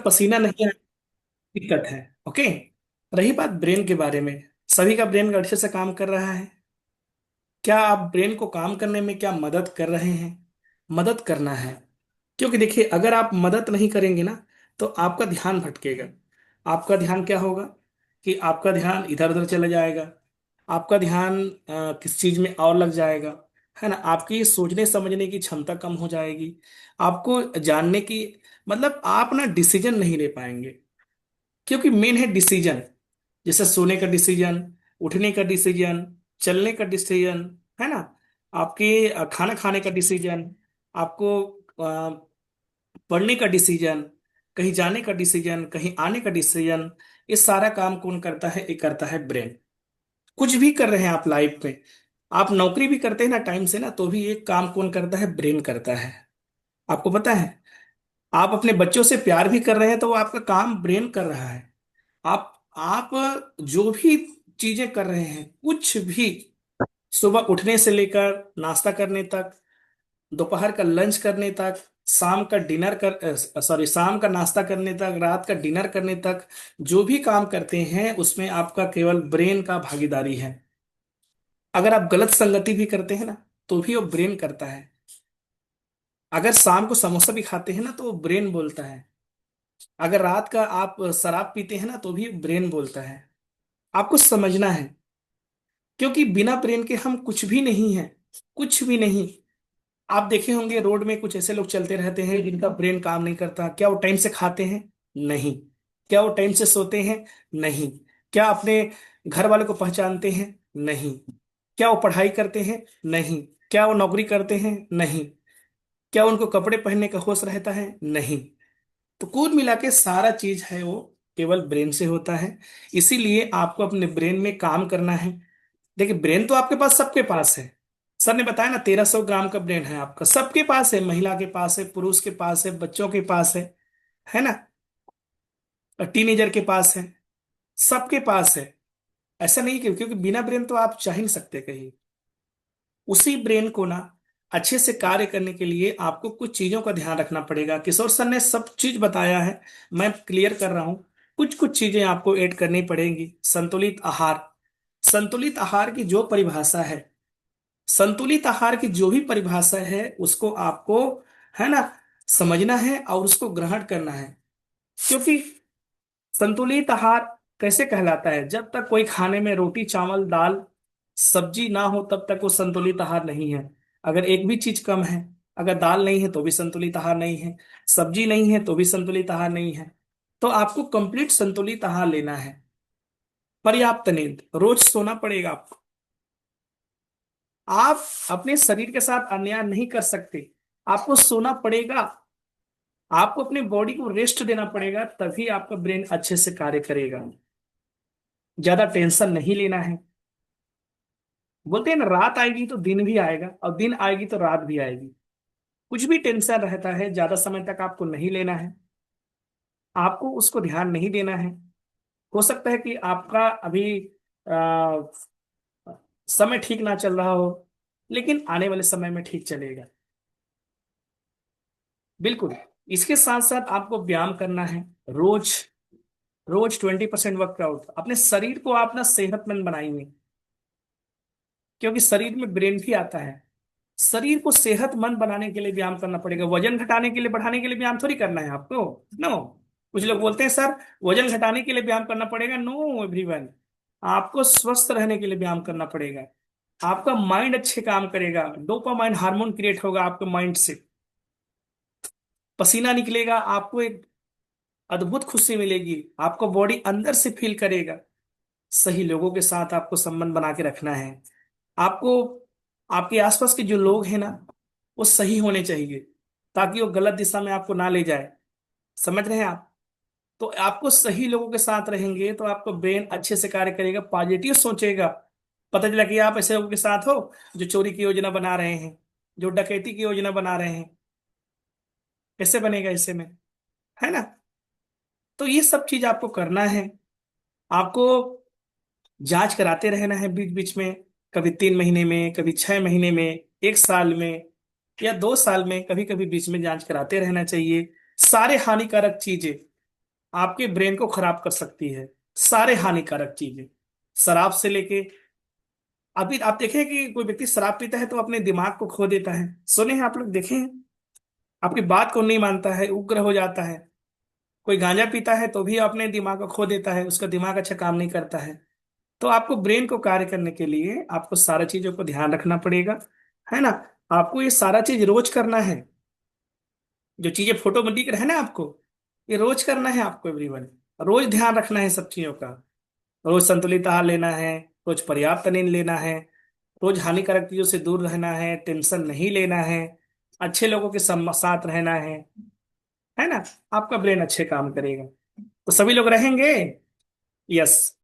पसीना नहीं आए, दिक्कत है। ओके। रही बात ब्रेन के बारे में, सभी का ब्रेन अच्छे से काम कर रहा है। क्या आप ब्रेन को काम करने में क्या मदद कर रहे हैं? मदद करना है। क्योंकि देखिए, अगर आप मदद नहीं करेंगे ना, तो आपका ध्यान भटकेगा। आपका ध्यान क्या होगा कि आपका ध्यान इधर उधर चला जाएगा। आपका ध्यान किस चीज में और लग जाएगा, है ना। आपकी सोचने समझने की क्षमता कम हो जाएगी। आपको जानने की, मतलब आप ना डिसीजन नहीं ले पाएंगे। क्योंकि मेन है डिसीजन। जैसे सोने का डिसीजन, उठने का डिसीजन, चलने का डिसीजन, है ना। आपके खाना खाने का डिसीजन, आपको पढ़ने का डिसीजन, कहीं जाने का डिसीजन, कहीं आने का डिसीजन, ये सारा काम कौन करता है? ये करता है ब्रेन। कुछ भी कर रहे हैं आप लाइफ में, आप नौकरी भी करते हैं ना टाइम से ना, तो भी एक काम कौन करता है? ब्रेन करता है। आपको पता है, आप अपने बच्चों से प्यार भी कर रहे हैं तो वो आपका काम ब्रेन कर रहा है। आप जो भी चीजें कर रहे हैं, कुछ भी, सुबह उठने से लेकर नाश्ता करने तक, दोपहर का लंच करने तक, शाम का डिनर कर सॉरी शाम का नाश्ता करने तक, रात का डिनर करने तक, जो भी काम करते हैं उसमें आपका केवल ब्रेन का भागीदारी है। अगर आप गलत संगति भी करते हैं ना, तो भी वो ब्रेन करता है। अगर शाम को समोसा भी खाते हैं ना, तो वो ब्रेन बोलता है। अगर रात का आप शराब पीते हैं ना, तो भी ब्रेन बोलता है। आपको समझना है, क्योंकि बिना ब्रेन के हम कुछ भी नहीं है। कुछ भी नहीं। आप देखे होंगे रोड में कुछ ऐसे लोग चलते रहते हैं जिनका ब्रेन काम नहीं करता। क्या वो टाइम से खाते हैं? नहीं। क्या वो टाइम से सोते हैं? नहीं। क्या अपने घर वाले को पहचानते हैं? नहीं। क्या वो पढ़ाई करते हैं? नहीं। क्या वो नौकरी करते हैं? नहीं। क्या उनको कपड़े पहनने का होश रहता है? नहीं। तो कुल मिला के सारा चीज है वो केवल ब्रेन से होता है। इसीलिए आपको अपने ब्रेन में काम करना है। देखिए, ब्रेन तो आपके पास, सबके पास है। सर ने बताया ना, 1300 ग्राम का ब्रेन है आपका, सबके पास है। महिला के पास है, पुरुष के पास है, बच्चों के पास है ना, और टीनेजर के पास है। सबके पास है। ऐसा नहीं कि, क्योंकि बिना ब्रेन तो आप जा ही नहीं सकते कहीं। उसी ब्रेन को ना अच्छे से कार्य करने के लिए आपको कुछ चीजों का ध्यान रखना पड़ेगा। किशोर सर ने सब चीज बताया है, मैं क्लियर कर रहा हूं। कुछ कुछ चीजें आपको ऐड करनी पड़ेंगी। संतुलित आहार। संतुलित आहार की जो परिभाषा है, संतुलित आहार की जो भी परिभाषा है, उसको आपको, है ना, समझना है और उसको ग्रहण करना है। क्योंकि संतुलित आहार कैसे कहलाता है? जब तक कोई खाने में रोटी चावल दाल सब्जी ना हो, तब तक वो संतुलित आहार नहीं है। अगर एक भी चीज कम है, अगर दाल नहीं है तो भी संतुलित आहार नहीं है, सब्जी नहीं है तो भी संतुलित आहार नहीं है। तो आपको कंप्लीट संतुलित आहार लेना है। पर्याप्त नींद, रोज सोना पड़ेगा आपको। आप अपने शरीर के साथ अन्याय नहीं कर सकते। आपको सोना पड़ेगा। आपको अपनी बॉडी को रेस्ट देना पड़ेगा, तभी आपका ब्रेन अच्छे से कार्य करेगा। ज्यादा टेंशन नहीं लेना है। बोलते हैं ना, रात आएगी तो दिन भी आएगा, और दिन आएगी तो रात भी आएगी। कुछ भी टेंशन रहता है, ज्यादा समय तक आपको नहीं लेना है। आपको उसको ध्यान नहीं देना है। हो सकता है कि आपका अभी आ, समय ठीक ना चल रहा हो, लेकिन आने वाले समय में ठीक चलेगा। बिल्कुल। इसके साथ साथ आपको व्यायाम करना है। रोज, रोज 20% वर्कआउट। अपने शरीर को आप ना सेहतमंद बनाएंगे, क्योंकि शरीर में ब्रेन भी आता है। शरीर को सेहतमंद बनाने के लिए व्यायाम करना पड़ेगा। वजन घटाने के लिए, बढ़ाने के लिए व्यायाम थोड़ी करना है आपको। नो। कुछ लोग बोलते हैं सर वजन घटाने के लिए व्यायाम करना पड़ेगा। No everyone. आपको स्वस्थ रहने के लिए व्यायाम करना पड़ेगा। आपका माइंड अच्छे काम करेगा, डोपामाइन हार्मोन क्रिएट होगा आपके माइंड से, पसीना निकलेगा, आपको एक अद्भुत खुशी मिलेगी, आपको बॉडी अंदर से फील करेगा। सही लोगों के साथ आपको संबंध बना के रखना है। आपको, आपके आसपास के जो लोग हैं ना, वो सही होने चाहिए, ताकि वो गलत दिशा में आपको ना ले जाए। समझ रहे हैं आप? तो आपको सही लोगों के साथ रहेंगे तो आपका ब्रेन अच्छे से कार्य करेगा, पॉजिटिव सोचेगा। पता चला कि आप ऐसे लोगों के साथ हो जो चोरी की योजना बना रहे हैं, जो डकैती की योजना बना रहे हैं, कैसे बनेगा ऐसे में, है ना। तो ये सब चीज आपको करना है। आपको जांच कराते रहना है बीच बीच में। कभी 3 महीने में, कभी 6 महीने में, 1 साल में, या 2 साल में, कभी कभी बीच में जांच कराते रहना चाहिए। सारे हानिकारक चीजें, आपके ब्रेन को खराब कर सकती है। सारे हानिकारक चीजें, शराब से लेके, अभी आप देखें कि कोई व्यक्ति शराब पीता है तो अपने दिमाग को खो देता है, सुने हैं आप लोग, देखे हैं? आपकी बात को नहीं मानता है, उग्र हो जाता है। कोई गांजा पीता है तो भी अपने दिमाग को खो देता है, उसका दिमाग अच्छा काम नहीं करता है। तो आपको ब्रेन को कार्य करने के लिए आपको सारा चीजों को ध्यान रखना पड़ेगा, है ना? आपको ये सारा चीज रोज करना है। जो चीजें फोटो में दिख रहा है ना आपको, ये रोज करना है आपको एवरीवन। रोज ध्यान रखना है सब चीजों का। रोज संतुलित आहार लेना है, रोज पर्याप्त नींद लेना है, रोज हानिकारक चीजों से दूर रहना है, टेंशन नहीं लेना है, अच्छे लोगों के साथ रहना है ना? आपका ब्रेन अच्छे काम करेगा। तो सभी लोग रहेंगे? यस।